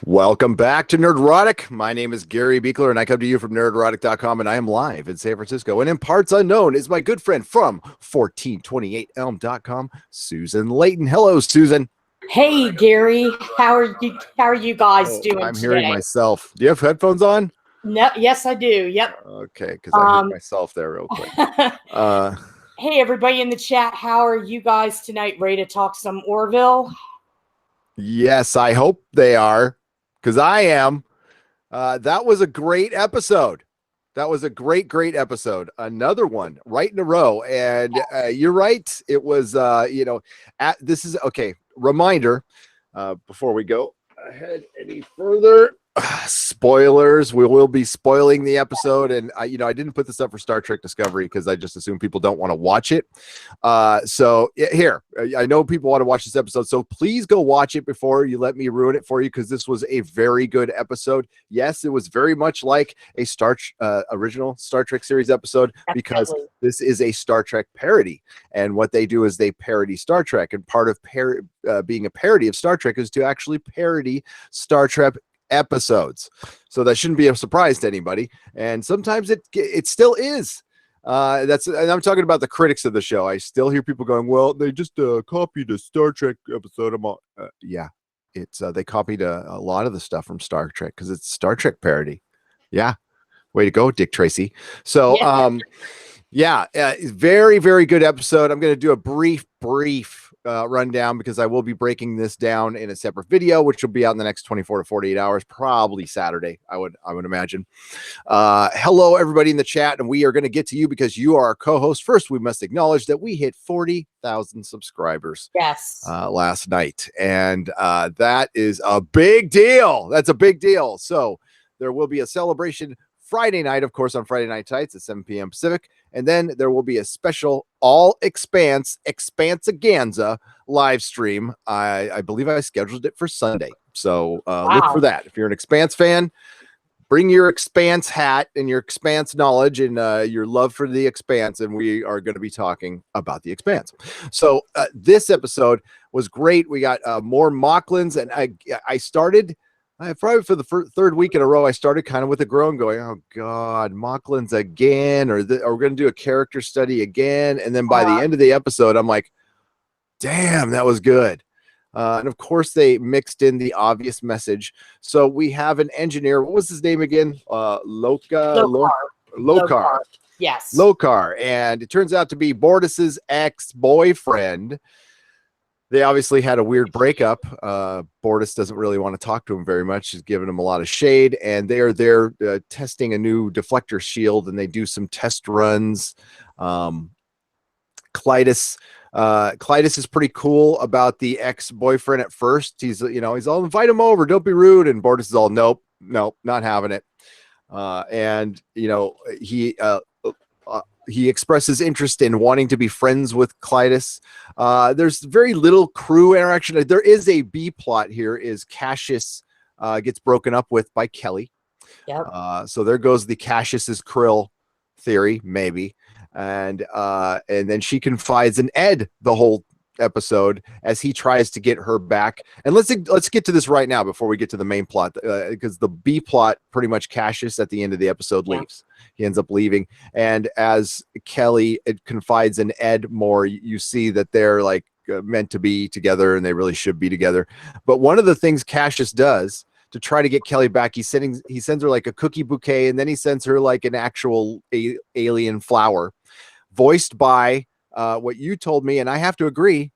Welcome back to Nerdrotic. My name is Gary Beekler, and I come to you from nerdrotic.com, and I am live in San Francisco. And in parts unknown is my good friend from 1428elm.com, Susan Leighton. Hello, Susan. Hey, Gary. How are you guys doing I'm today? hearing myself. Do you have headphones on? No, yes, I do. Yep. Okay, because I heard myself there real quick. Hey, everybody in the chat. How are you guys tonight? Ready to talk some Orville? Yes, I hope they are, because I am. That was a great episode. That was a great episode. Another one right in a row. And you're right. It was, this is okay. Reminder before we go ahead any further. Spoilers. We will be spoiling the episode, and I didn't put this up for Star Trek Discovery because I just assume people don't want to watch it. So here, I know people want to watch this episode, so please go watch it before you let me ruin it for you, because this was a very good episode. Yes, it was very much like a original Star Trek series episode, because this is a Star Trek parody, and what they do is they parody Star Trek, and part of being a parody of Star Trek is to actually parody Star Trek episodes. So that shouldn't be a surprise to anybody, and sometimes it still is. And I'm talking about the critics of the show. I still hear people going, well, they just copied a Star Trek episode. Yeah, it's they copied a lot of the stuff from Star Trek because it's Star Trek parody. Yeah, way to go, Dick Tracy. So very, very good episode. I'm going to do a brief rundown, because I will be breaking this down in a separate video, which will be out in the next 24 to 48 hours, probably Saturday, I would imagine. Hello, everybody in the chat, and we are going to get to you because you are our co-host. First, we must acknowledge that we hit 40,000 subscribers last night, and that is a big deal. That's a big deal. So there will be a celebration Friday night, of course, on Friday Night Tights at 7 p.m. Pacific. And then there will be a special all Expanse-aganza live stream. I believe I scheduled it for Sunday. So look for that. If you're an Expanse fan, bring your Expanse hat and your Expanse knowledge and your love for the Expanse, and we are going to be talking about the Expanse. So this episode was great. We got more Mocklins, and I started... probably for the third week in a row, I started kind of with a groan going, oh, God, Mocklins again, or we're going to do a character study again. And then by the end of the episode, I'm like, damn, that was good. And of course, they mixed in the obvious message. So we have an engineer. What was his name again? Lokar. Yes. Lokar. And it turns out to be Bortus's ex-boyfriend. They obviously had a weird breakup. Bortus doesn't really want to talk to him very much. He's giving him a lot of shade, and they are there testing a new deflector shield, and they do some test runs. Clytus is pretty cool about the ex-boyfriend at first. He's all, invite him over, don't be rude, and Bortus is all, nope, not having it. And he expresses interest in wanting to be friends with Clytus. There's very little crew interaction. There is a B plot here. Is Cassius gets broken up with by Kelly. Yep. So there goes the Cassius is Krill theory, maybe. And then she confides in Ed the whole episode as he tries to get her back. And let's get to this right now before we get to the main plot, because the B plot, pretty much Cassius at the end of the episode leaves. He ends up leaving, and as Kelly confides in Ed more, you see that they're like meant to be together, and they really should be together. But one of the things Cassius does to try to get Kelly back, he sends her like a cookie bouquet, and then he sends her like an actual alien flower, voiced by what you told me, and I have to agree,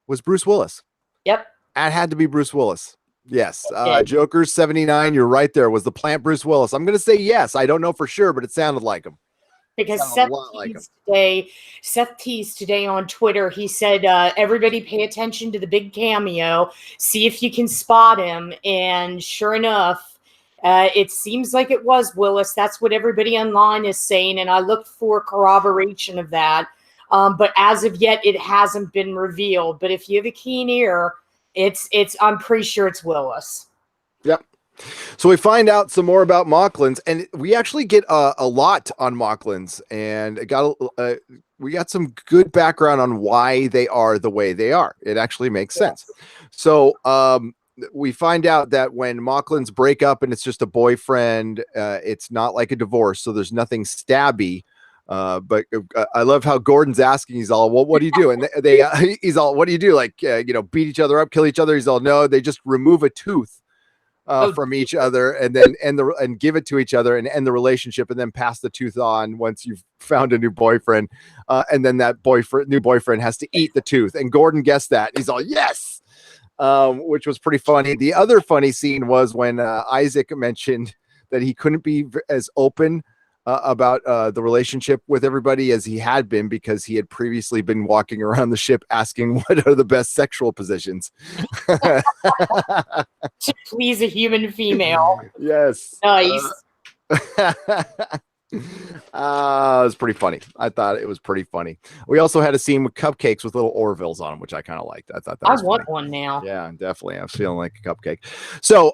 was Bruce Willis. Yep. It had to be Bruce Willis. Yes. Joker's 79. You're right there. Was the plant Bruce Willis? I'm going to say yes. I don't know for sure, but it sounded like him. Because Seth teased today on Twitter. He said, everybody pay attention to the big cameo. See if you can spot him. And sure enough, it seems like it was Willis. That's what everybody online is saying. And I looked for corroboration of that. But as of yet, it hasn't been revealed. But if you have a keen ear, I'm pretty sure it's Willis. Yep. So we find out some more about Mocklins, and we actually get a lot on Mocklins, and we got some good background on why they are the way they are. It actually makes sense. So we find out that when Mocklins break up and it's just a boyfriend, it's not like a divorce, so there's nothing stabby. But I love how Gordon's asking. He's all, "Well, what do you do?" And he's all, "What do you do? Like, beat each other up, kill each other?" He's all, "No, they just remove a tooth from each other and then and give it to each other and end the relationship, and then pass the tooth on once you've found a new boyfriend, and then that new boyfriend has to eat the tooth." And Gordon guessed that. He's all, "Yes." Which was pretty funny. The other funny scene was when Isaac mentioned that he couldn't be as open about the relationship with everybody as he had been, because he had previously been walking around the ship asking what are the best sexual positions To please a human female. Yes. Nice. It was pretty funny. I thought it was pretty funny. We also had a scene with cupcakes with little Orvilles on them, which I kind of liked. I thought that was want funny. one now. Yeah, definitely. I was feeling like a cupcake. So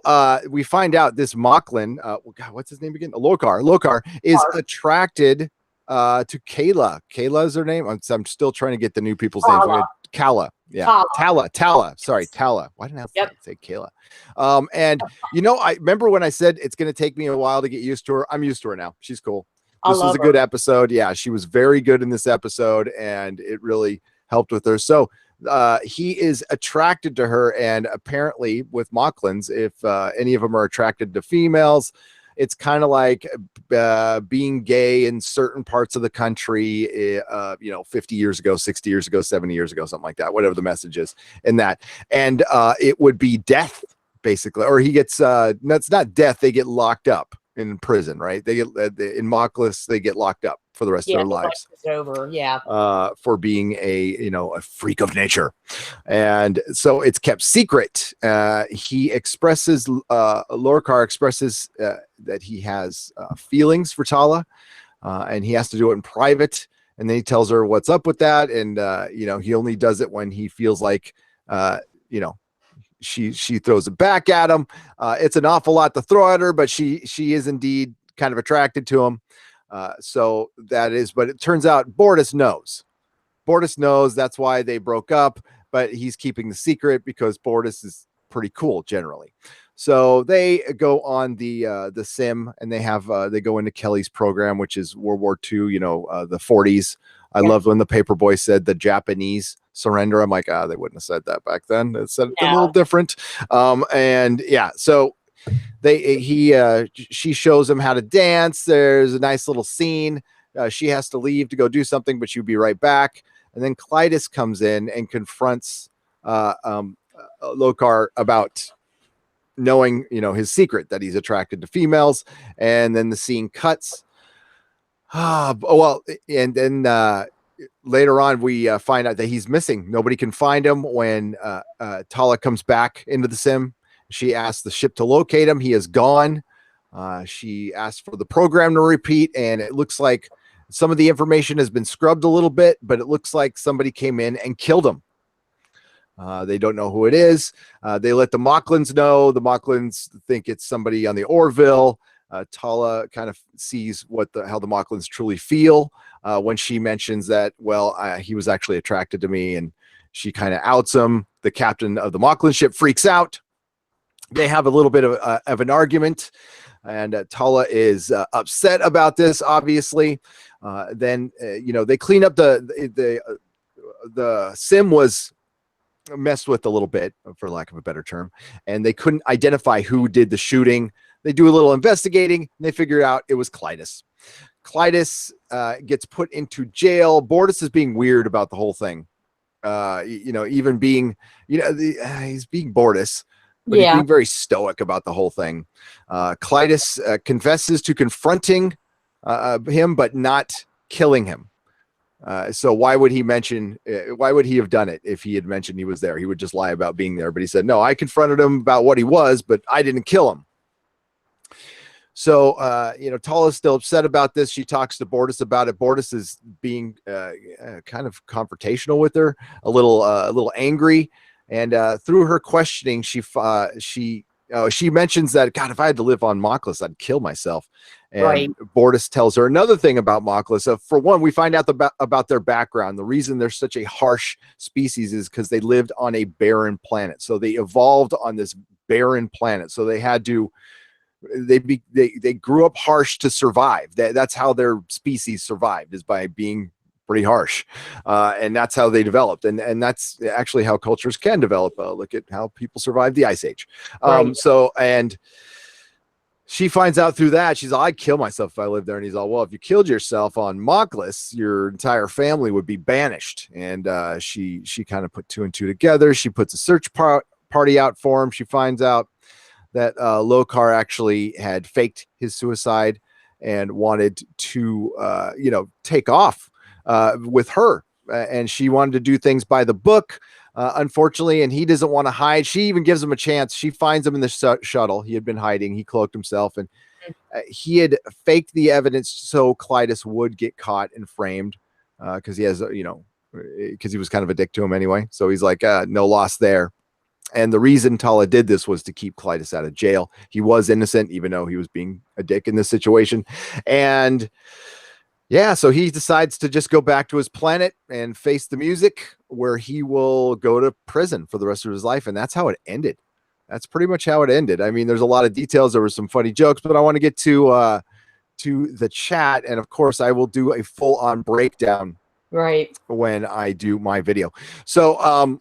we find out this Mocklin, God, what's his name again? Lokar is attracted to Kayla. Kayla is her name. I'm still trying to get the new people's names. Kala. Yeah. Tala. Sorry, Tala. Why didn't I say Kayla? And I remember when I said it's going to take me a while to get used to her. I'm used to her now. She's cool. This was a good episode. Yeah, she was very good in this episode, and it really helped with her. So he is attracted to her, and apparently with Mocklins, if any of them are attracted to females, it's kind of like being gay in certain parts of the country, 50 years ago, 60 years ago, 70 years ago, something like that, whatever the message is in that. And it would be death, basically. Or he gets, that's not death, they get locked up in prison, right? They get, in Mocklins, they get locked up for the rest of their lives. Over, for being a freak of nature. And so it's kept secret. He expresses, Lorcar expresses that he has feelings for Tala, and he has to do it in private. And then he tells her what's up with that. And, he only does it when he feels like, she throws it back at him. It's an awful lot to throw at her, but she is indeed kind of attracted to him. So that is, but it turns out Bortus knows. That's why they broke up, but he's keeping the secret because Bortus is pretty cool generally. So they go on the sim, and they go into Kelly's program, which is World War II, the 40s. I loved when the paperboy said the Japanese surrender. I'm like, they wouldn't have said that back then. It said a little different. And yeah, so she shows him how to dance. There's a nice little scene. She has to leave to go do something, but she'll be right back. And then Clytus comes in and confronts Lokar about knowing, his secret that he's attracted to females. And then the scene cuts. And then later on, we find out that he's missing. Nobody can find him. When Tala comes back into the sim, she asks the ship to locate him. He is gone. She asked for the program to repeat, and it looks like some of the information has been scrubbed a little bit, but it looks like somebody came in and killed him. They don't know who it is. They let the Mocklins know. The Mocklins think it's somebody on the Orville. Tala kind of sees how the Mocklins truly feel when she mentions that, he was actually attracted to me, and she kind of outs him. The captain of the Mocklin ship freaks out. They have a little bit of an argument, and Tala is upset about this, obviously. Then they clean up the sim was messed with a little bit, for lack of a better term, and they couldn't identify who did the shooting. They do a little investigating, and they figure out it was Clytus. Clytus gets put into jail. Bortus is being weird about the whole thing. Even being, he's being Bortus, but he's being very stoic about the whole thing. Clytus confesses to confronting him, but not killing him. So why would he have done it if he had mentioned he was there? He would just lie about being there. But he said, no, I confronted him about what he was, but I didn't kill him. So, Tala's still upset about this. She talks to Bortus about it. Bortus is being kind of confrontational with her, a little angry. And through her questioning, she mentions that, God, if I had to live on Mocklins, I'd kill myself. Right. And Bortus tells her another thing about Mocklus. For one, we find out about their background. The reason they're such a harsh species is because they lived on a barren planet. So they evolved on this barren planet. So they had to, they grew up harsh to survive. That's how their species survived, is by being pretty harsh. And that's how they developed. And that's actually how cultures can develop. Look at how people survived the Ice Age. Right. And she finds out through that. She's like, I'd kill myself if I lived there. And he's all, well, if you killed yourself on Mocklus, your entire family would be banished. And she kind of put two and two together. She puts a search party out for him. She finds out that Lokar actually had faked his suicide and wanted to, take off with her. And she wanted to do things by the book, unfortunately, and he doesn't want to hide. She even gives him a chance. She finds him in the shuttle. He had been hiding. He cloaked himself, and he had faked the evidence so Clytus would get caught and framed, because he has, because he was kind of a dick to him anyway. So he's like, no loss there. And the reason Tala did this was to keep Clytus out of jail. He was innocent, even though he was being a dick in this situation. And yeah, so he decides to just go back to his planet and face the music, where he will go to prison for the rest of his life. And that's how it ended. That's pretty much how it ended. I mean, there's a lot of details. There were some funny jokes, but I want to get to the chat. And of course, I will do a full-on breakdown when I do my video. So,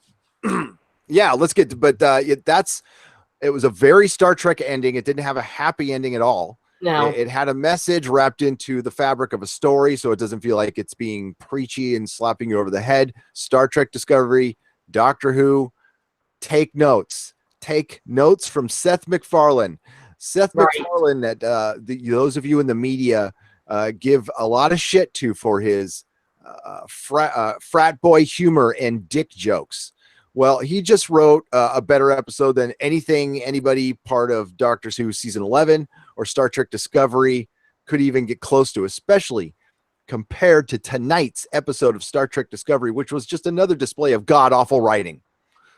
yeah, let's get to, but it was a very Star Trek ending. It didn't have a happy ending at all. No, it had a message wrapped into the fabric of a story, so it doesn't feel like it's being preachy and slapping you over the head. Star Trek Discovery, Doctor Who, take notes. Take notes from Seth MacFarlane. Seth MacFarlane, that those of you in the media give a lot of shit to for his frat boy humor and dick jokes. Well, he just wrote a better episode than anybody part of Doctor Who season 11 or Star Trek Discovery could even get close to, especially compared to tonight's episode of Star Trek Discovery, which was just another display of god-awful writing.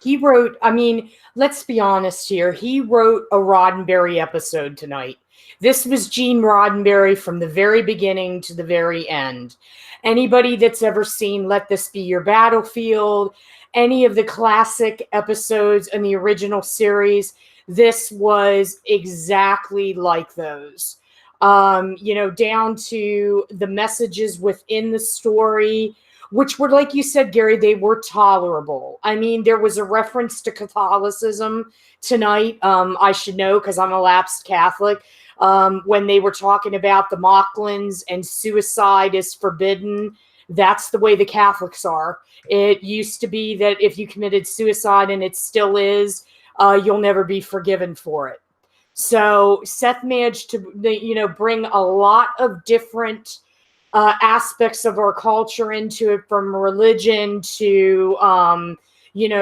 He wrote, I mean, let's be honest here. He wrote a Roddenberry episode tonight. This was Gene Roddenberry from the very beginning to the very end. Anybody that's ever seen Let This Be Your Battlefield, any of the classic episodes in the original series, this was exactly like those. Down to the messages within the story, which were, like you said, Gary, they were tolerable. I mean, there was a reference to Catholicism tonight. I should know because I'm a lapsed Catholic. When they were talking about the Mocklins and suicide is forbidden, that's the way the Catholics are. It used to be that if you committed suicide, and it still is, you'll never be forgiven for it. So Seth managed to, bring a lot of different aspects of our culture into it, from religion to,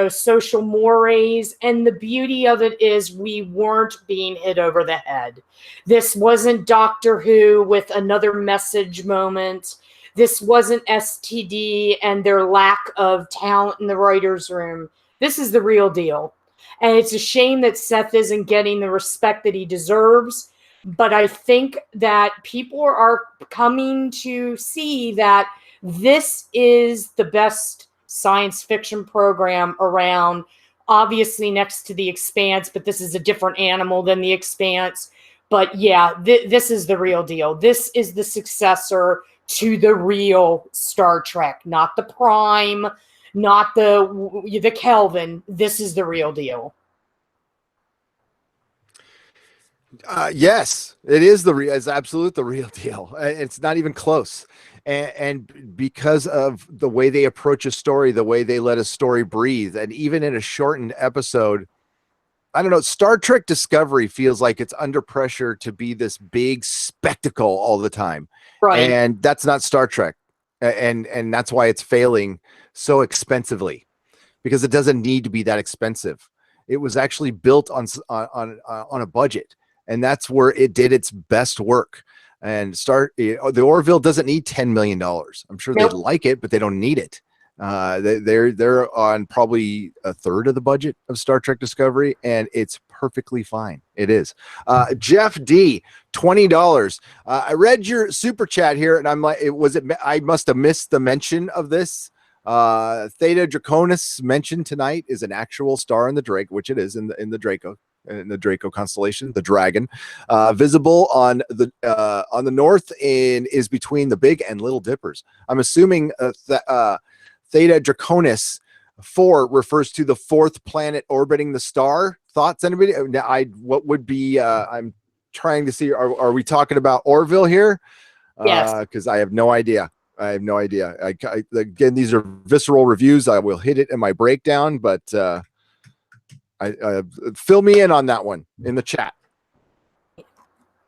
social mores. And the beauty of it is we weren't being hit over the head. This wasn't Doctor Who with another message moment. This wasn't STD and their lack of talent in the writer's room. This is the real deal. And it's a shame that Seth isn't getting the respect that he deserves. But I think that people are coming to see that this is the best science fiction program around, obviously next to The Expanse, but this is a different animal than The Expanse. But yeah, this is the real deal. This is the successor to the real Star Trek, not the Prime, not the Kelvin. This is the real deal. Yes, it is it's absolute the real deal. It's not even close. And because of the way they approach a story, the way they let a story breathe, and even in a shortened episode, I don't know, Star Trek Discovery feels like it's under pressure to be this big spectacle all the time. Right. And that's not Star Trek. And that's why it's failing so expensively, because it doesn't need to be that expensive. It was actually built on a budget, and that's where it did its best work. And the Orville doesn't need $10 million. I'm sure they'd like it, but they don't need it. They're on probably a third of the budget of Star Trek Discovery, and it's perfectly fine. It is. Jeff D, $20. I read your super chat here, and I'm like, I must have missed the mention of this. Theta Draconis mentioned tonight is an actual star in the Drake, which it is in the Draco. In the Draco constellation, the dragon, visible on the north is between the Big and Little Dippers. I'm assuming Theta Draconis 4 refers to the fourth planet orbiting the star. Thoughts, anybody? What would be? I'm trying to see. Are we talking about Orville here? Yes. Because I have no idea. Again, these are visceral reviews. I will hit it in my breakdown, but fill me in on that one in the chat.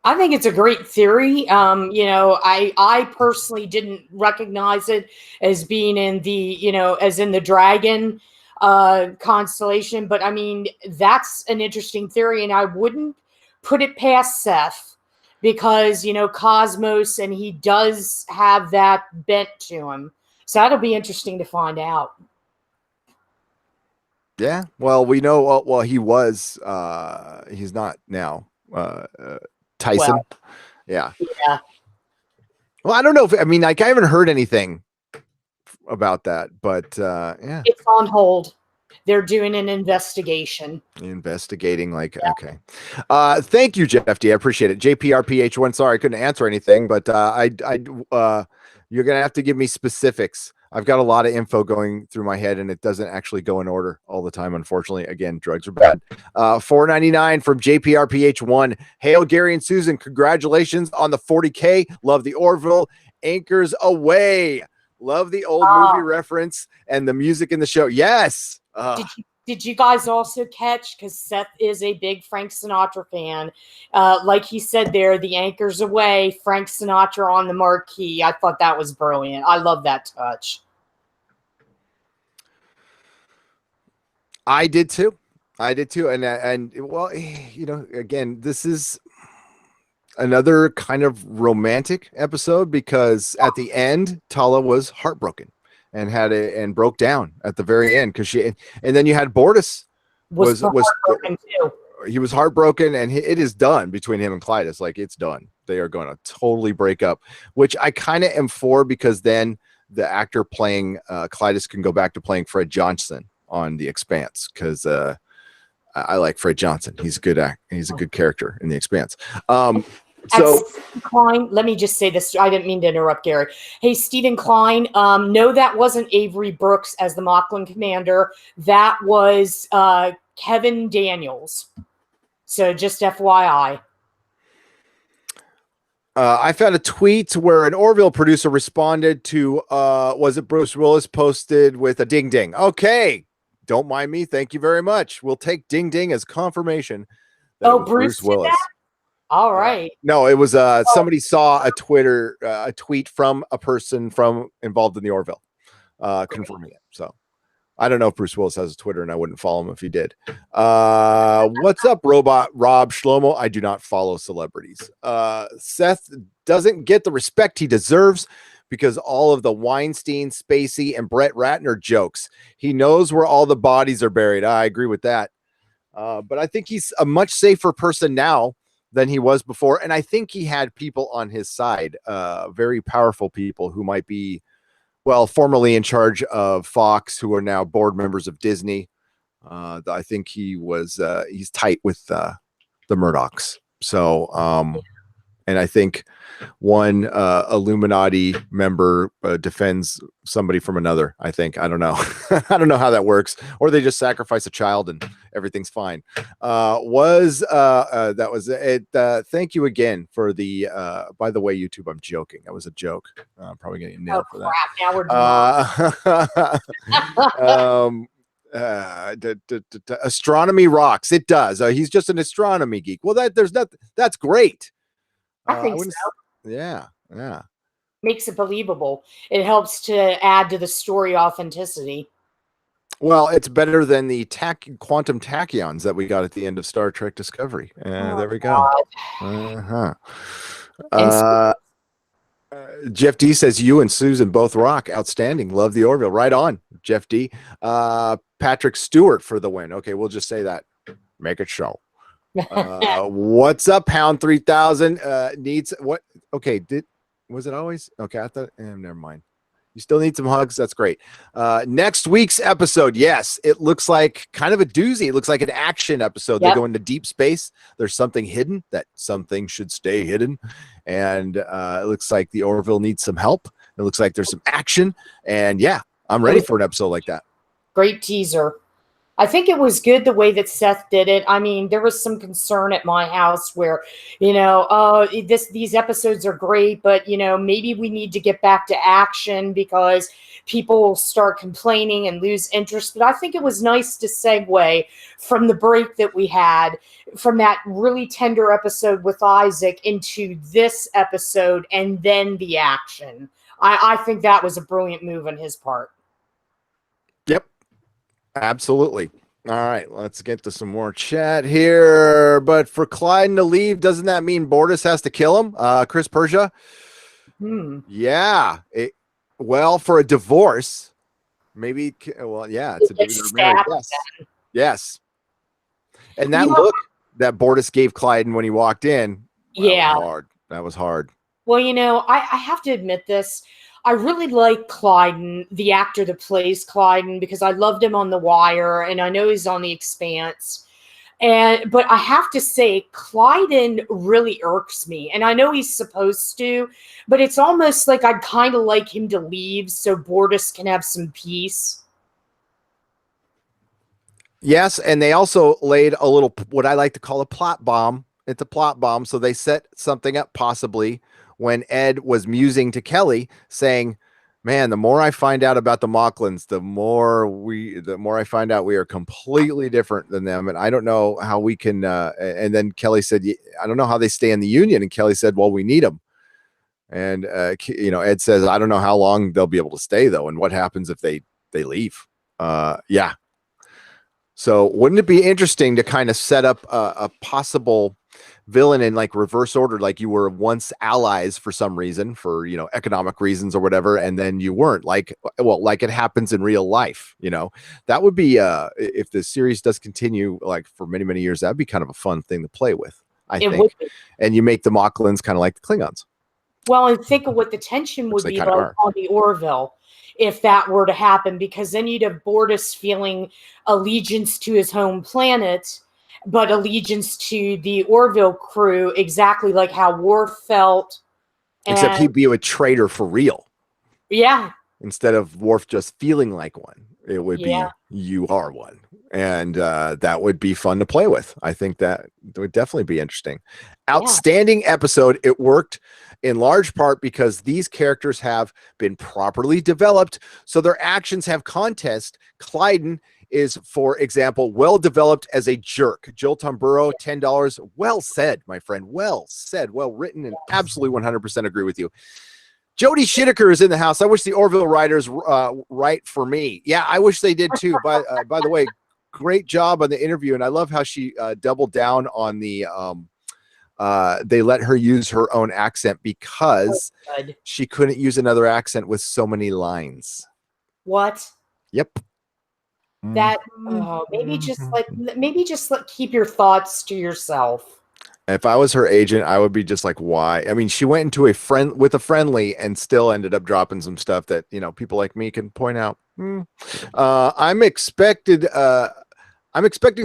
I think it's a great theory. I personally didn't recognize it as being in the, as in the dragon constellation, but I mean, that's an interesting theory, and I wouldn't put it past Seth because, Cosmos, and he does have that bent to him. So that'll be interesting to find out. Yeah, well, we know. Well, he was. He's not now. Tyson. Well, yeah. Well, I don't know if I haven't heard anything about that, but yeah, it's on hold. They're doing an investigation. Investigating, okay. Thank you, Jeff D. I appreciate it. JPRPH1. Sorry, I couldn't answer anything, but you're gonna have to give me specifics. I've got a lot of info going through my head, and it doesn't actually go in order all the time, unfortunately. Again, drugs are bad. $4.99 from JPRPH1. Hail, Gary and Susan. Congratulations on the 40K. Love the Orville. Anchors away. Love the old movie reference and the music in the show. Yes. Did you guys also catch, because Seth is a big Frank Sinatra fan, like he said there, the anchors away, Frank Sinatra on the marquee. I thought that was brilliant. I love that touch. I did too. And well, again, this is another kind of romantic episode because at the end, Tala was heartbroken and broke down at the very end and then you had Bortus was heartbroken too. He was heartbroken, and it is done between him and Clytus. Like, it's done. They are going to totally break up, which I kind of am for, because then the actor playing Clytus can go back to playing Fred Johnson on The Expanse, because I like Fred Johnson. He's a good He's a good character in The Expanse. So Klein, let me just say this. I didn't mean to interrupt, Gary. Hey, Stephen Klein, no, that wasn't Avery Brooks as the Mocklin commander. That was Kevin Daniels. So just FYI. I found a tweet where an Orville producer responded to, was it Bruce Willis, posted with a ding ding. Okay, don't mind me. Thank you very much. We'll take ding ding as confirmation that it was Bruce Willis. All right. No, it was somebody saw a tweet from a person involved in the Orville confirming it. So I don't know if Bruce Willis has a Twitter, and I wouldn't follow him if he did. What's up, Robot Rob Shlomo? I do not follow celebrities. Seth doesn't get the respect he deserves because all of the Weinstein, Spacey, and Brett Ratner jokes. He knows where all the bodies are buried. I agree with that. But I think he's a much safer person now than he was before. And I think he had people on his side, very powerful people who might be, well, formerly in charge of Fox, who are now board members of Disney. I think he's tight with the Murdochs. So, and I think one Illuminati member defends somebody from another. I don't know. I don't know how that works. Or they just sacrifice a child and everything's fine. That was it. Thank you again for the, by the way, YouTube, I'm joking. That was a joke. I'm probably getting nailed for that. Now we're astronomy rocks. It does. He's just an astronomy geek. Well, that's great. I think so. Yeah. Makes it believable. It helps to add to the story authenticity. Well, it's better than the quantum tachyons that we got at the end of Star Trek Discovery. There we go. Jeff D says you and Susan both rock. Outstanding. Love the Orville. Right on, Jeff D. Patrick Stewart for the win. Okay, we'll just say that. Make it show. What's up, Hound 3000? Needs what? Okay, was it always? Okay, I thought. Never mind. You still need some hugs. That's great. Next week's episode. Yes, it looks like kind of a doozy. It looks like an action episode. Yep. They go into deep space. There's something hidden. That something should stay hidden. And it looks like the Orville needs some help. It looks like there's some action. And yeah, I'm ready for an episode like that. Great teaser. I think it was good the way that Seth did it. I mean, there was some concern at my house where, these episodes are great, but, maybe we need to get back to action because people will start complaining and lose interest. But I think it was nice to segue from the break that we had from that really tender episode with Isaac into this episode and then the action. I think that was a brilliant move on his part. Yep. Absolutely. All right, let's get to some more chat here. But for Clyden to leave, doesn't that mean Bortus has to kill him? Chris Persia? Yeah. Well, for a divorce, maybe. Well, yeah, it's a divorce. Yes. And that look that Bortus gave Clyden when he walked in. That was hard. Well, I have to admit this. I really like Clyden, the actor that plays Clyden, because I loved him on The Wire, and I know he's on The Expanse. But I have to say, Clyden really irks me, and I know he's supposed to, but it's almost like I'd kind of like him to leave so Bortus can have some peace. Yes, and they also laid a little, what I like to call a plot bomb. It's a plot bomb, so they set something up possibly when Ed was musing to Kelly saying, man, the more I find out about the Mocklins, the more I find out we are completely different than them. And I don't know how we can, and then Kelly said, I don't know how they stay in the Union. And Kelly said, well, we need them. And, Ed says, I don't know how long they'll be able to stay though. And what happens if they leave? Yeah. So wouldn't it be interesting to kind of set up a possible villain in like reverse order, like you were once allies for some reason, for economic reasons or whatever, and then you weren't, like it happens in real life. That would be if the series does continue like for many, many years, that'd be kind of a fun thing to play with, I think. And you make the Mocklins kind of like the Klingons. Well, and think of what the tension would be like on the Orville if that were to happen, because then you'd have Bortus feeling allegiance to his home planet, but allegiance to the Orville crew, exactly like how Worf felt. Except he'd be a traitor for real. Yeah. Instead of Worf just feeling like one, it would be you are one. And that would be fun to play with. I think that would definitely be interesting. Outstanding episode. It worked in large part because these characters have been properly developed, so their actions have context. Clyden is, for example, well developed as a jerk. Joel Tomburo, $10. Well said, my friend. Well said. Well written, and absolutely 100% agree with you. Jody Shitaker is in the house. I wish the Orville writers write for me. Yeah, I wish they did too. By the way, great job on the interview, and I love how she doubled down on the they let her use her own accent because she couldn't use another accent with so many lines. What? Yep. That maybe just keep your thoughts to yourself. If I was her agent, I would be just like, why? I mean, she went into a friendly and still ended up dropping some stuff that, people like me can point out. I'm expecting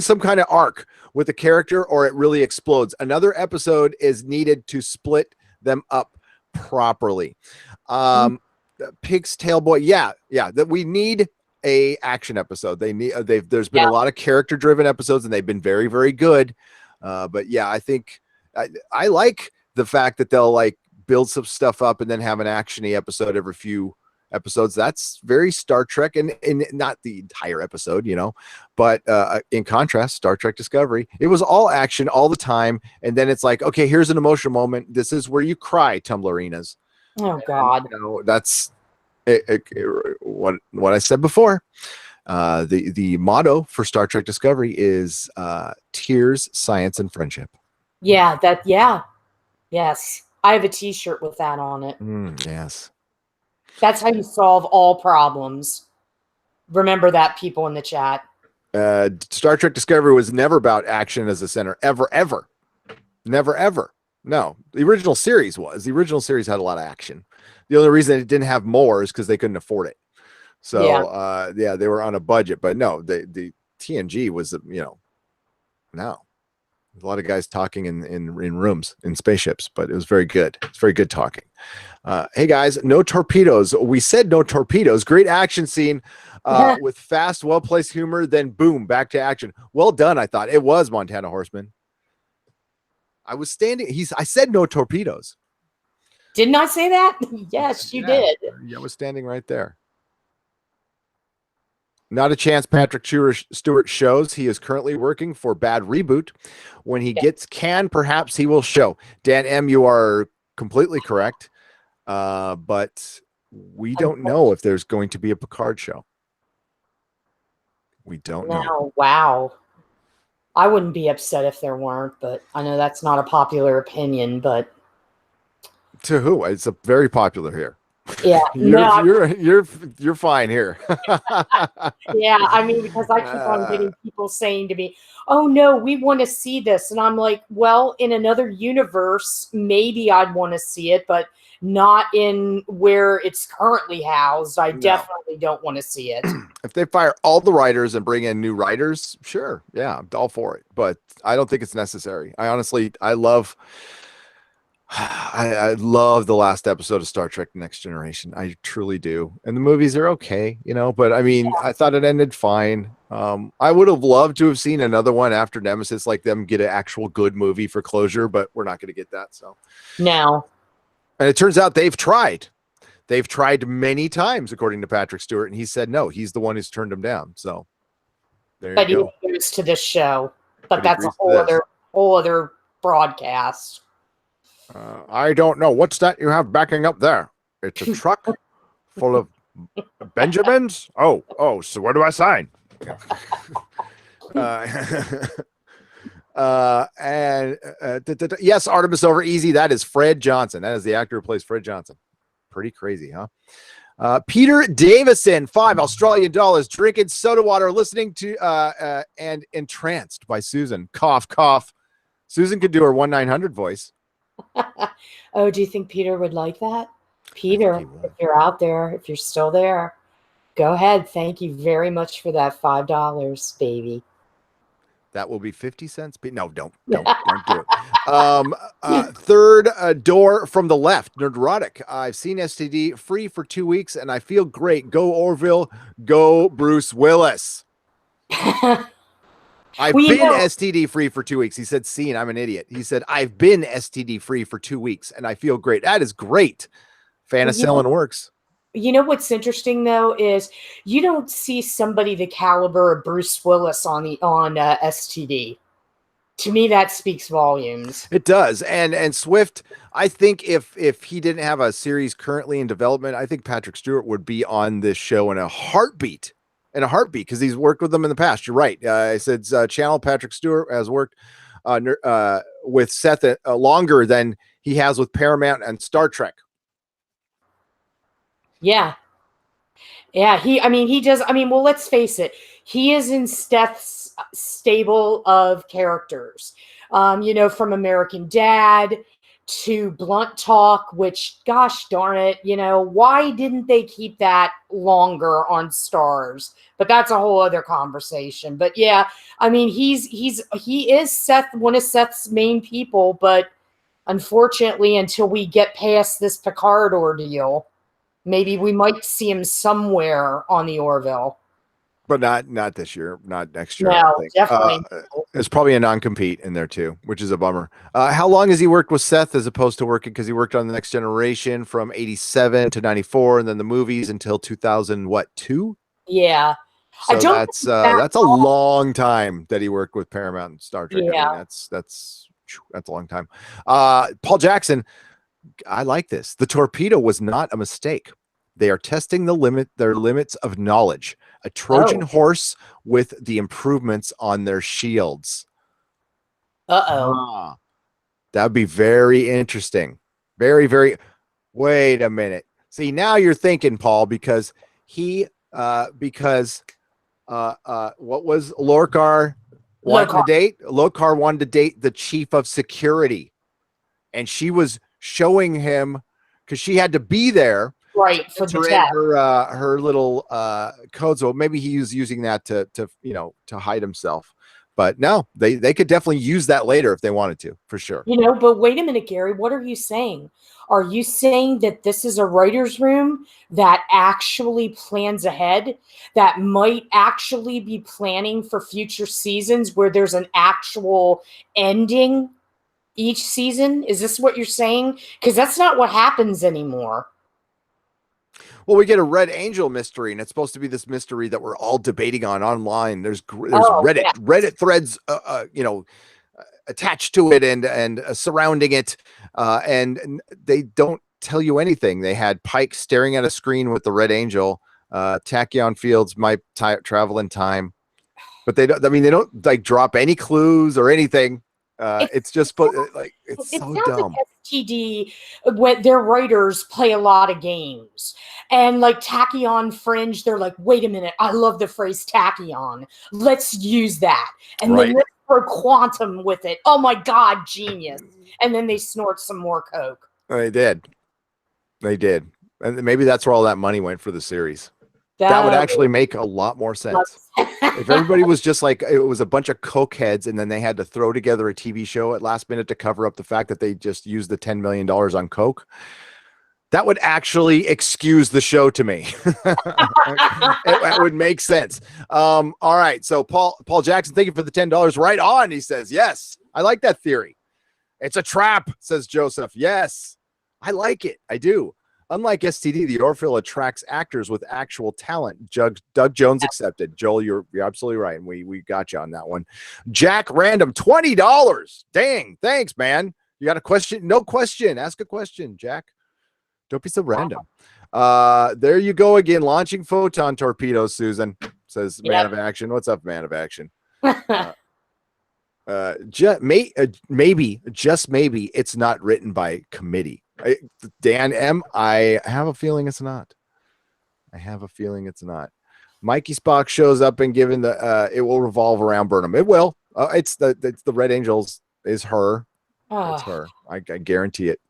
some kind of arc with a character, or it really explodes. Another episode is needed to split them up properly. Pig's Tail Boy. Yeah. That we need a action episode. There's been a lot of character driven episodes, and they've been very, very good. But yeah, I think I like the fact that they'll like build some stuff up and then have an action-y episode every few episodes. That's very Star Trek, and not the entire episode, but in contrast, Star Trek Discovery, it was all action all the time. And then it's like, okay, here's an emotional moment. This is where you cry, Tumblerinas. Oh God. That's what I said before. The motto for Star Trek Discovery is tears, science, and friendship. Yeah. Yes. I have a T-shirt with that on it. Yes. That's how you solve all problems. Remember that, people in the chat. Star Trek Discovery was never about action as a center, ever. Never, ever. No, the original series was. The original series had a lot of action. The only reason it didn't have more is because they couldn't afford it. So, they were on a budget. But no, the TNG was, no. A lot of guys talking in rooms, in spaceships, but it was very good. It's very good talking. Hey, guys, no torpedoes. We said no torpedoes. Great action scene with fast, well-placed humor. Then, boom, back to action. Well done, I thought. It was Montana Horseman. I was standing. I said no torpedoes. Didn't I say that? Yes, you did. Yeah, I was standing right there. Not a chance Patrick Stewart shows. He is currently working for Bad Reboot. When he gets canned, perhaps he will show. Dan M., you are completely correct. But we don't know if there's going to be a Picard show. We don't know. Wow. I wouldn't be upset if there weren't, but I know that's not a popular opinion, but to who? It's a very popular here. Yeah, you're fine here. Yeah, I mean, because I keep on getting people saying to me, "Oh no, we want to see this," and I'm like, "Well, in another universe, maybe I'd want to see it, but not in where it's currently housed. I definitely don't want to see it." If they fire all the writers and bring in new writers, sure, yeah, I'm all for it. But I don't think it's necessary. I love the last episode of Star Trek Next Generation. I truly do. And the movies are okay, but I mean, I thought it ended fine. I would have loved to have seen another one after Nemesis, like them get an actual good movie for closure, but we're not going to get that. So no. And it turns out they've tried. They've tried many times, according to Patrick Stewart, and he said no. He's the one who's turned him down. So but he goes to this show. But that's a whole other broadcast. I don't know. What's that you have backing up there? It's a truck full of Benjamins? Oh, so where do I sign? Yes, Artemis over easy. That is Fred Johnson. That is the actor who plays Fred Johnson. Pretty crazy, huh? Peter Davison, $5 drinking soda water, listening to and entranced by Susan. Cough, cough. Susan could do her 1-900 voice. Oh, do you think Peter would like that? Peter, if you're out there, if you're still there, go ahead. Thank you very much for that $5, baby. That will be 50 cents. No, don't do it. Third door from the left, Nerdrotic. I've seen STD free for 2 weeks and I feel great. Go Orville, go Bruce Willis. I've been STD free for 2 weeks. He said, seen, I'm an idiot. He said, I've been STD free for 2 weeks and I feel great. That is great. Fanicillin works. You know what's interesting though is you don't see somebody the caliber of Bruce Willis on STD. To me, that speaks volumes. It does. And Swift, I think if he didn't have a series currently in development, I think Patrick Stewart would be on this show in a heartbeat. Because he's worked with them in the past. You're right. I said channel Patrick Stewart has worked with Seth longer than he has with Paramount and Star Trek. Yeah. He does. Well, let's face it. He is in Seth's stable of characters, from American Dad to Blunt Talk, which, gosh darn it, why didn't they keep that longer on Stars? But that's a whole other conversation. But yeah, he is Seth, one of Seth's main people, but unfortunately, until we get past this Picard ordeal, maybe we might see him somewhere on the Orville. But not this year, not next year. No, I think. definitely. There's probably a non-compete in there too, which is a bummer. How long has he worked with Seth as opposed to working? Because he worked on The Next Generation from 87 to 94, and then the movies until 2002. Yeah, so that's a long time that he worked with Paramount and Star Trek. Yeah, that's a long time. Paul Jackson, I like this. The torpedo was not a mistake. They are testing their limits of knowledge. A Trojan horse with the improvements on their shields. Uh-oh. That would be very interesting. Very, very. Wait a minute. See, now you're thinking, Paul, because what was Lorcar wanting to date? Lorcar wanted to date the chief of security, and she was showing him because she had to be there, right, for the test. her little code. So maybe he was using that to hide himself. But no, they could definitely use that later if they wanted to, for sure. But wait a minute, Gary, what are you saying? Are you saying that this is a writer's room that actually plans ahead, that might actually be planning for future seasons where there's an actual ending each season? Is this what you're saying? Because that's not what happens anymore. Well, we get a Red Angel mystery, and it's supposed to be this mystery that we're all debating on online. There's Reddit threads, attached to it and surrounding it, and they don't tell you anything. They had Pike staring at a screen with the Red Angel. Tachyon Fields might travel in time, but they don't. I mean, they don't like drop any clues or anything. It's just it's so dumb. Like STD, when their writers play a lot of games, and like Tachyon Fringe, they're like, wait a minute, I love the phrase tachyon. Let's use that, and then let's throw quantum with it. Oh my god, genius! And then they snort some more coke. They did, and maybe that's where all that money went for the series. That would actually make a lot more sense. If everybody was just like, it was a bunch of coke heads and then they had to throw together a TV show at last minute to cover up the fact that they just used the $10 million on coke, that would actually excuse the show to me. It would make sense. All right. So Paul Jackson, thank you for the $10. Right on. He says, yes, I like that theory. It's a trap, says Joseph. Yes, I like it. I do. Unlike STD, the Orville attracts actors with actual talent. Doug Jones accepted. Joel, you're absolutely right, and we got you on that one. Jack Random, $20. Dang, thanks, man. You got a question? No question. Ask a question, Jack. Don't be so random. There you go again, launching photon torpedoes, Susan, says Man of Action. What's up, Man of Action? Maybe, just maybe, it's not written by committee. Dan M, I have a feeling it's not. Mikey Spock shows up and given the it will revolve around Burnham. It will. It's the Red Angels is her. It's her. I guarantee it.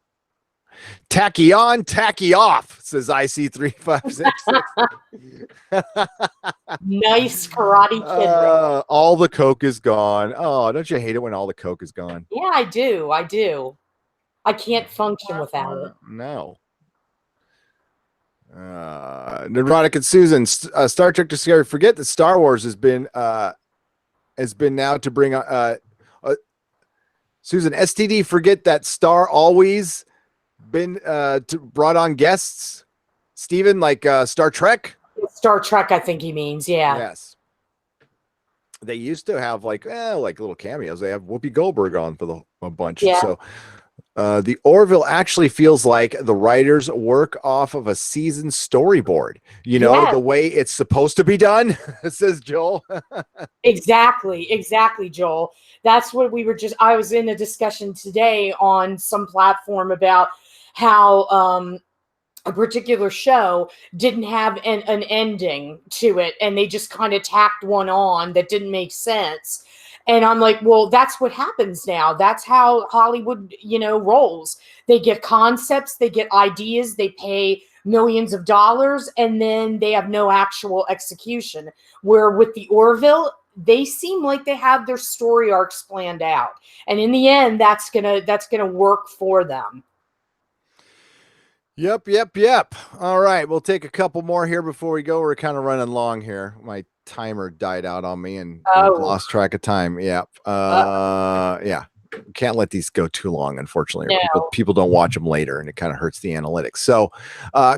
Tacky on, tacky off, says IC3566. Nice Karate Kid. All the coke is gone. Oh, don't you hate it when all the coke is gone? Yeah, I do. I can't function without it. No. Neurotic and Susan, Star Trek Discovery. Forget that Star Wars has been now to bring Susan STD. Forget that Star always been brought on guests. Steven, like Star Trek. Star Trek, I think he means. Yeah. Yes. They used to have like little cameos. They have Whoopi Goldberg on for a bunch. Yeah. So. The Orville actually feels like the writers work off of a season storyboard, the way it's supposed to be done, says Joel. Exactly, Joel. That's what I was in a discussion today on some platform about how a particular show didn't have an ending to it, and they just kind of tacked one on that didn't make sense. And I'm like, well, that's what happens now. That's how Hollywood, rolls. They get concepts, they get ideas, they pay millions of dollars, and then they have no actual execution. Where with the Orville, they seem like they have their story arcs planned out. And in the end, that's gonna work for them. Yep. All right, we'll take a couple more here before we go. We're kind of running long here. My timer died out on me and lost track of time. Yeah. Can't let these go too long, unfortunately. No. People don't watch them later, and it kind of hurts the analytics. So,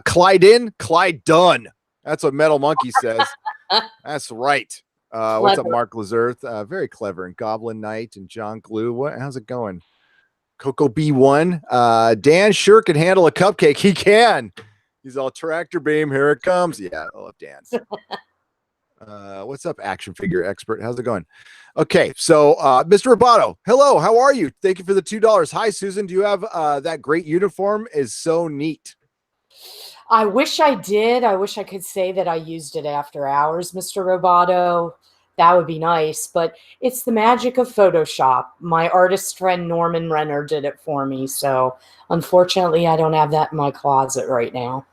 Clyde done. That's what Metal Monkey says. That's right. What's up, Mark Lazarth? Very clever. And Goblin Knight and John Glue. How's it going? Coco B1. Dan sure can handle a cupcake. He can. He's all tractor beam. Here it comes. Yeah, I love Dan's. What's up, action figure expert? How's it going? Okay, so Mr. Roboto, hello, how are you? Thank you for the $2. Hi, Susan. Do you have that great uniform? Is so neat. I wish I did. I wish I could say that I used it after hours, Mr. Roboto. That would be nice, but it's the magic of Photoshop. My artist friend Norman Renner did it for me, so unfortunately I don't have that in my closet right now.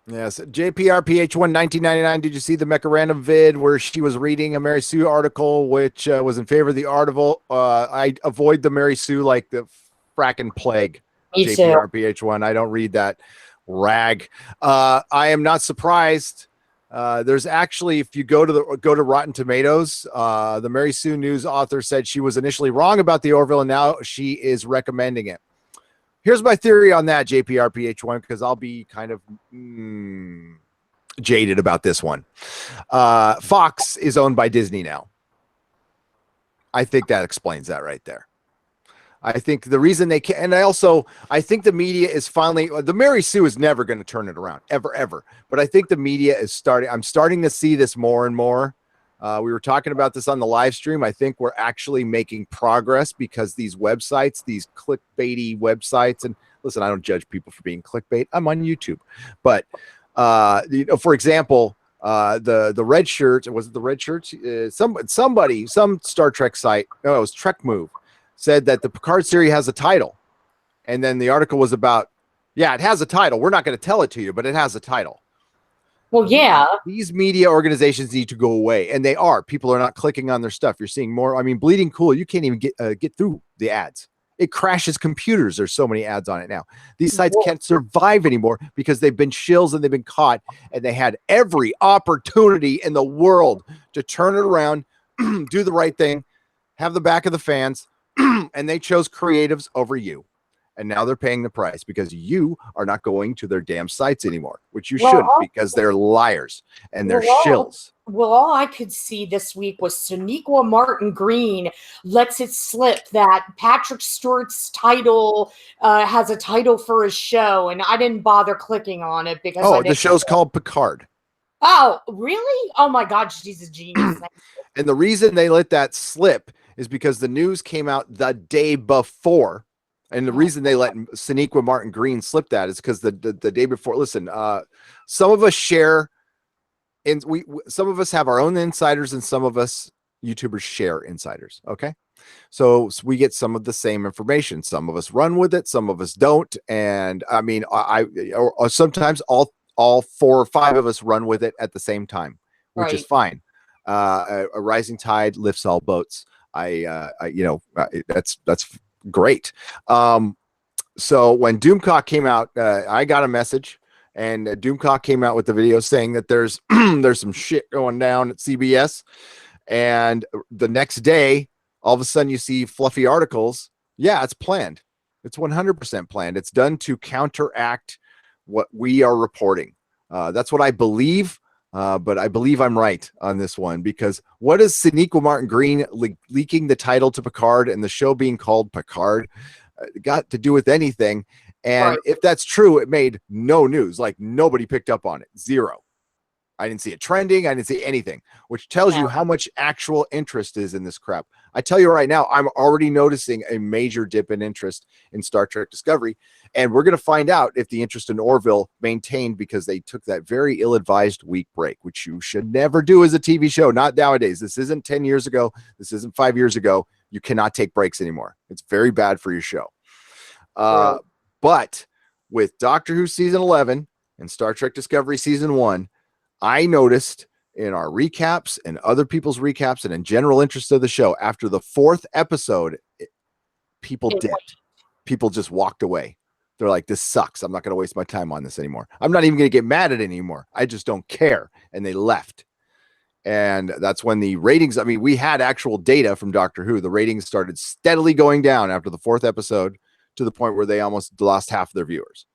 Yes, JPRPH1 1999. Did you see the Mecha Random vid where she was reading a Mary Sue article, which was in favor of the article? I avoid the Mary Sue like the fracking plague. Me too. JPRPH1. I don't read that rag. I am not surprised. There's actually, if you go to Rotten Tomatoes, the Mary Sue News author said she was initially wrong about the Orville, and now she is recommending it. Here's my theory on that, JPRPH1, because I'll be kind of jaded about this one. Fox is owned by Disney now. I think that explains that right there. I think the reason they can, and I think the media is finally, the Mary Sue is never going to turn it around, ever. But I think the media is I'm starting to see this more and more. We were talking about this on the live stream. I think we're actually making progress because these websites, these clickbaity websites, and listen, I don't judge people for being clickbait. I'm on YouTube. But, for example, the red shirts, was it the red shirts? Some Star Trek site, no, it was Trek Move, said that the Picard series has a title. And then the article was about, yeah, it has a title. We're not going to tell it to you, but it has a title. Well, yeah. These media organizations need to go away, and they are. People are not clicking on their stuff. You're seeing more. I mean, Bleeding Cool, you can't even get through the ads. It crashes computers. There's so many ads on it now. These sites can't survive anymore because they've been shills and they've been caught, and they had every opportunity in the world to turn it around, do the right thing, have the back of the fans, and they chose creatives over you. And now they're paying the price because you are not going to their damn sites anymore, which you shouldn't, because they're liars and they're shills. Well, all I could see this week was Sonequa Martin Green lets it slip that Patrick Stewart's title has a title for his show, and I didn't bother clicking on it because the show's called Picard. Oh, really? Oh my God, she's a genius. And the reason they let that slip is because the news came out the day before. And the reason they let Sonequa Martin Green slip that is because the day before. Listen, some of us share, and some of us have our own insiders, and some of us YouTubers share insiders. Okay, so we get some of the same information. Some of us run with it, some of us don't. And I mean, or sometimes all 4 or 5 of us run with it at the same time, which is fine. A rising tide lifts all boats. That's great. So when Doomcock came out, I got a message, and Doomcock came out with the video saying that there's some shit going down at CBS, and the next day, all of a sudden you see fluffy articles. Yeah, it's planned. It's 100% planned. It's done to counteract what we are reporting. That's what I believe. But I believe I'm right on this one, because what is Sonequa Martin Green leaking the title to Picard and the show being called Picard got to do with anything? And if that's true, it made no news. Like, nobody picked up on it. Zero. I didn't see it trending. I didn't see anything, which tells you how much actual interest is in this crap. I tell you right now, I'm already noticing a major dip in interest in Star Trek Discovery. And we're going to find out if the interest in Orville maintained, because they took that very ill-advised week break, which you should never do as a TV show. Not nowadays. This isn't 10 years ago. This isn't 5 years ago. You cannot take breaks anymore. It's very bad for your show. But with Doctor Who Season 11 and Star Trek Discovery Season 1, I noticed in our recaps and other people's recaps and in general interest of the show, after the 4th episode, people dipped. People just walked away. They're like, this sucks. I'm not going to waste my time on this anymore. I'm not even going to get mad at it anymore. I just don't care. And they left. And that's when the ratings, I mean, we had actual data from Doctor Who. The ratings started steadily going down after the 4th episode, to the point where they almost lost half of their viewers.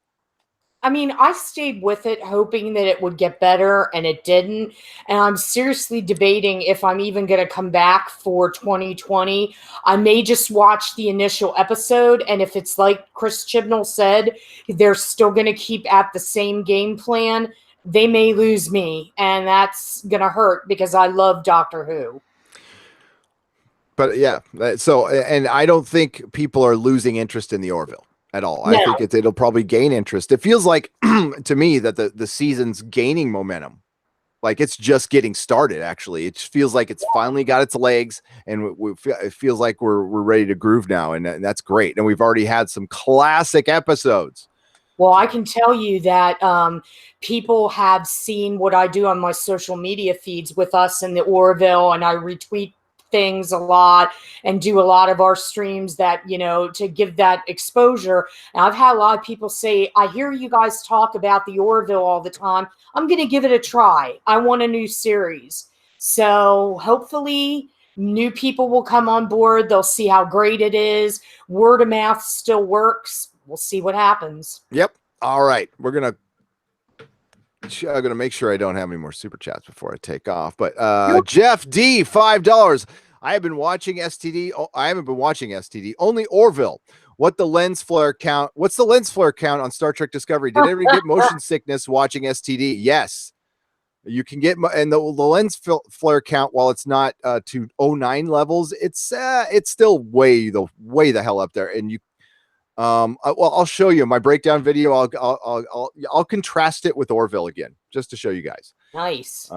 I mean, I stayed with it hoping that it would get better, and it didn't. And I'm seriously debating if I'm even going to come back for 2020. I may just watch the initial episode, and if it's like Chris Chibnall said, they're still going to keep at the same game plan, they may lose me, and that's gonna hurt because I love Doctor Who. But yeah, so, and I don't think people are losing interest in the Orville at all. No. I think it'll probably gain interest. It feels like to me that the season's gaining momentum. Like it's just getting started. Actually, it feels like it's finally got its legs, and it feels like we're ready to groove now, and that's great. And we've already had some classic episodes. Well, I can tell you that people have seen what I do on my social media feeds with us in the Orville, and I retweet things a lot and do a lot of our streams that, you know, to give that exposure. And I've had a lot of people say, I hear you guys talk about the Orville all the time. I'm going to give it a try. I want a new series. So hopefully new people will come on board. They'll see how great it is. Word of mouth still works. We'll see what happens. Yep. All right. I'm gonna make sure I don't have any more super chats before I take off. But Jeff D, $5. I have been watching STD. I haven't been watching STD. Only Orville. What's the lens flare count on Star Trek Discovery? Did anybody get motion sickness watching STD? Yes. You can get, and the lens flare count, while it's not to 09 levels, it's still way the hell up there. And you, well, I'll show you my breakdown video. I'll contrast it with Orville again, just to show you guys. Nice.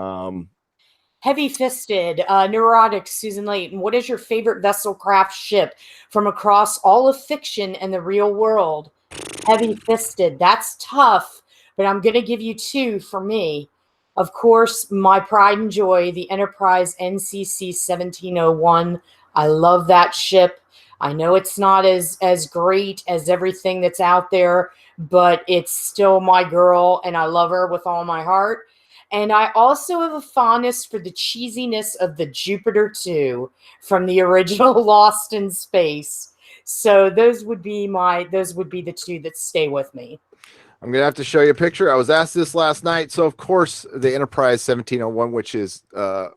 Heavy Fisted, Neurotic, Susan Leighton. What is your favorite vessel craft ship from across all of fiction and the real world? Heavy Fisted. That's tough, but I'm going to give you two for me. Of course, my pride and joy, the Enterprise NCC 1701. I love that ship. I know it's not as great as everything that's out there, but it's still my girl, and I love her with all my heart. And I also have a fondness for the cheesiness of the Jupiter 2 from the original Lost in Space. So those would be the two that stay with me. I'm going to have to show you a picture. I was asked this last night. So, of course, the Enterprise 1701, which is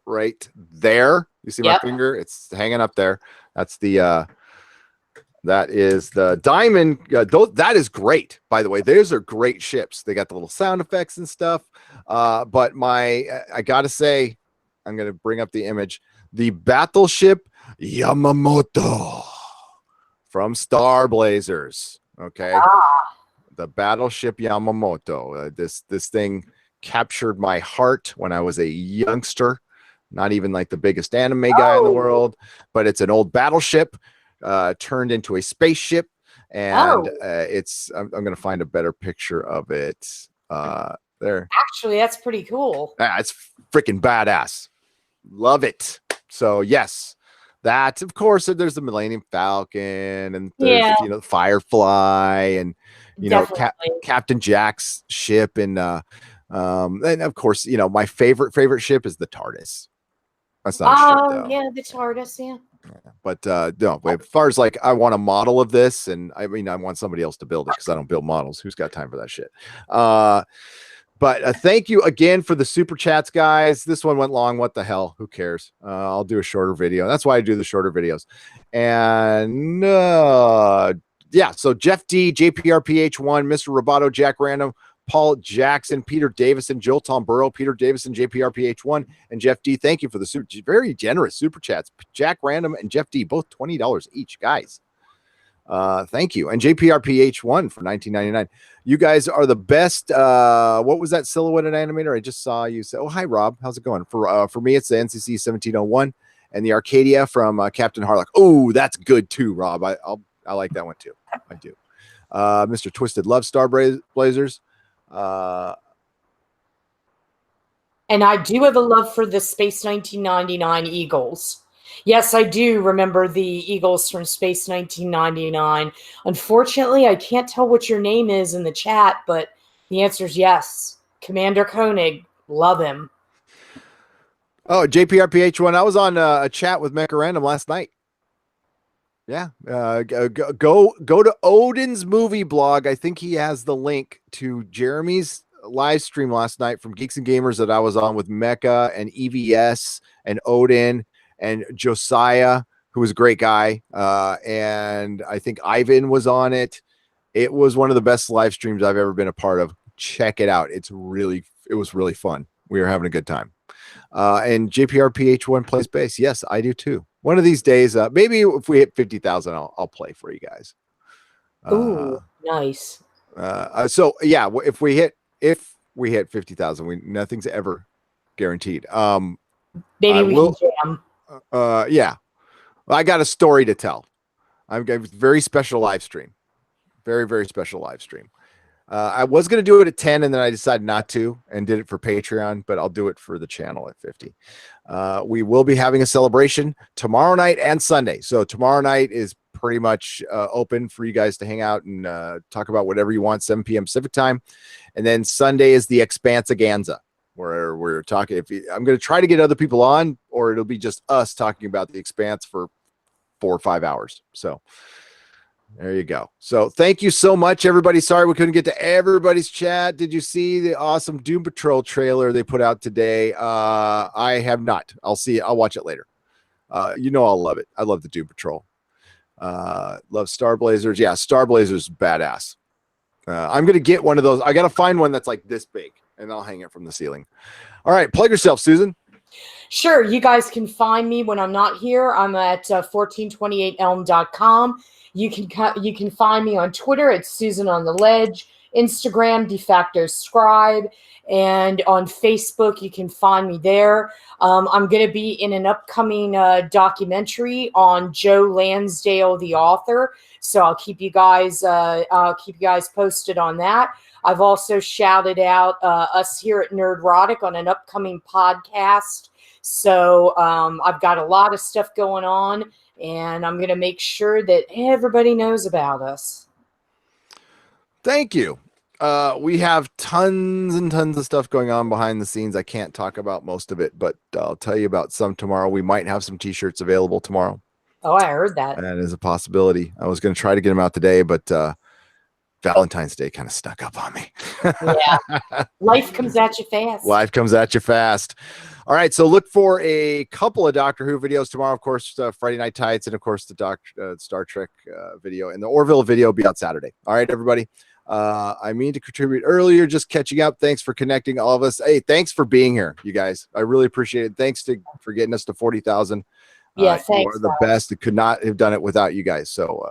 right there. You see my finger? It's hanging up there. That's the that is the Diamond. That is great, by the way. Those are great ships. They got the little sound effects and stuff. But I got to say, I'm going to bring up the image. The battleship Yamamoto from Star Blazers. Okay. The battleship Yamamoto. This thing captured my heart when I was a youngster. Not even like the biggest anime guy in the world, but it's an old battleship turned into a spaceship, and I'm going to find a better picture of it. There. Actually, that's pretty cool. It's freaking badass. Love it. So yes, that, of course, there's the Millennium Falcon, and there's the Firefly, and Captain Jack's ship, and of course, my favorite ship is the TARDIS. That's not a ship, though. Yeah, the TARDIS, yeah. But no, as far as like I want a model of this, and I mean I want somebody else to build it because I don't build models. Who's got time for that shit? But thank you again for the super chats, guys. This one went long. What the hell? Who cares? I'll do a shorter video. That's why I do the shorter videos. And yeah, so Jeff D, JPRPH1, Mr. Roboto, Jack Random, Paul Jackson, Peter Davison, Joel Tom Burrow, Peter Davison, JPRPH1, and Jeff D. Thank you for the very generous super chats. Jack Random and Jeff D, both $20 each, guys. Thank you. And JPRPH1 for $19.99. You guys are the best. What was that silhouetted animator? I just saw you say, oh, hi, Rob. How's it going? For me, it's the NCC 1701 and the Arcadia from Captain Harlock. Oh, that's good too, Rob. I like that one too. I do. Mr. Twisted Love Star Blazers. And I do have a love for the Space 1999 Eagles. Yes, I do remember the Eagles from Space 1999. Unfortunately, I can't tell what your name is in the chat, but the answer is yes. Commander Koenig, love him. Oh, JPRPH1. I was on a chat with Mecha Random last night. Yeah, go to Odin's movie blog. I think he has the link to Jeremy's live stream last night from Geeks and Gamers that I was on with Mecha and EVS and Odin and Josiah, who was a great guy. And I think Ivan was on it. It was one of the best live streams I've ever been a part of. Check it out. It's really it was really fun. We were having a good time. And JPRPH1 plays bass. Yes, I do too. One of these days, maybe if we hit 50,000, I'll play for you guys. Ooh, nice. So yeah, if we hit 50,000, nothing's ever guaranteed. Maybe we will, can jam. Yeah, I got a story to tell. I've got a very special live stream. Very, very special live stream. I was going to do it at 10 and then I decided not to and did it for Patreon, but I'll do it for the channel at 50. We will be having a celebration tomorrow night and Sunday. So tomorrow night is pretty much open for you guys to hang out and talk about whatever you want, 7 p.m. Pacific time. And then Sunday is the Expansiganza, where we're talking. I'm going to try to get other people on, or it'll be just us talking about the Expanse for 4 or 5 hours. So there you go. So thank you so much, everybody. Sorry we couldn't get to everybody's chat. Did you see the awesome Doom Patrol trailer they put out today? I have not. I'll see it. I'll watch it later. I'll love it. I love the Doom Patrol. Love Star Blazers. Yeah, Star Blazers badass. I'm gonna get one of those. I gotta find one that's like this big, and I'll hang it from the ceiling. All right, plug yourself, Susan. Sure. You guys can find me when I'm not here. I'm at 1428elm.com. You can find me on Twitter at Susan on the Ledge, Instagram Deflectors Scribe, and on Facebook you can find me there. I'm going to be in an upcoming documentary on Joe Lansdale, the author. So I'll keep you guys posted on that. I've also shouted out us here at Nerdrotic on an upcoming podcast. So I've got a lot of stuff going on, and I'm going to make sure that everybody knows about us. Thank you. We have tons and tons of stuff going on behind the scenes. I can't talk about most of it, but I'll tell you about some tomorrow. We might have some t-shirts available tomorrow. Oh, I heard that. That is a possibility. I was going to try to get them out today, but Valentine's Day kind of snuck up on me. Yeah. Life comes at you fast. Life comes at you fast. All right. So look for a couple of Doctor Who videos tomorrow. Of course, Friday Night Tights, and of course the Star Trek video, and the Orville video will be out Saturday. All right, everybody. I mean to contribute earlier, just catching up. Thanks for connecting, all of us. Hey, thanks for being here, you guys. I really appreciate it. Thanks for getting us to 40,000. Yeah, thanks. You are the best. I could not have done it without you guys. So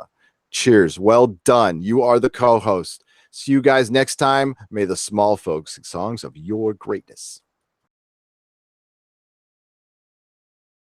cheers. Well done. You are the co-host. See you guys next time. May the small folks sing songs of your greatness.